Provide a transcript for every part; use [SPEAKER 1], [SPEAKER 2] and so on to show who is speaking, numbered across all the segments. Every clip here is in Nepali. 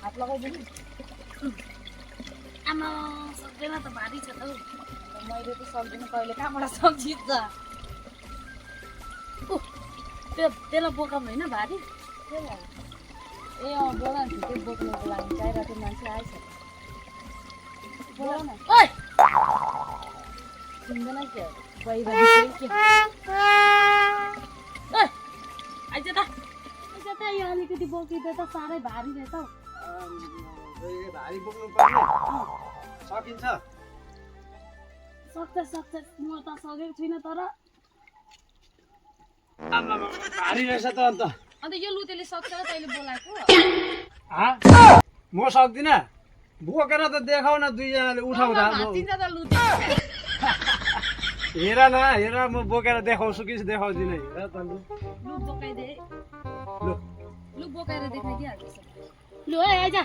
[SPEAKER 1] हात लगाइदिनु आमा सक्दैन त भारी छ त मैले त सक्दिनँ कहिले कहाँबाट सक्छ त्यसलाई बोकाउनु होइन भारी ए बोला नि त्यो बोक्नुको लागि चाहिरहेको मान्छे आएछ बोला न ओइ सुन्दैन के बाहिर के आइज त यो अलिकति बोकिँदा त साह्रै भारी रहेछ
[SPEAKER 2] भारी बोक्नु पर्ने सकिन्छ
[SPEAKER 1] सक्छ म त सकेको छुइनँ तर
[SPEAKER 2] भारी रहेछ त
[SPEAKER 1] अन्त यो लुतेले सक्छ तैँले बोलाएको
[SPEAKER 2] म सक्दिनँ बोकेर त देखाउ न दुईजनाले उठाउँदा हेर न हेर म बोकेर देखाउँछु कि देखाउँदिनँ हेर त
[SPEAKER 1] लु बोकाइदे लु बोकाएर देखाइदिइहाल्छ लु है आइज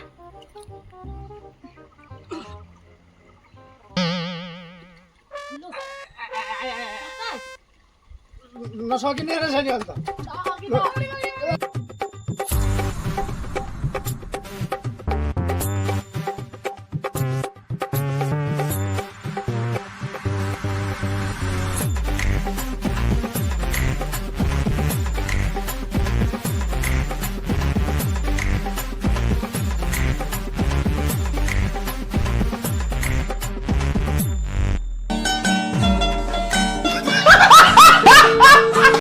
[SPEAKER 2] नसकिने रहेछ नि अन्त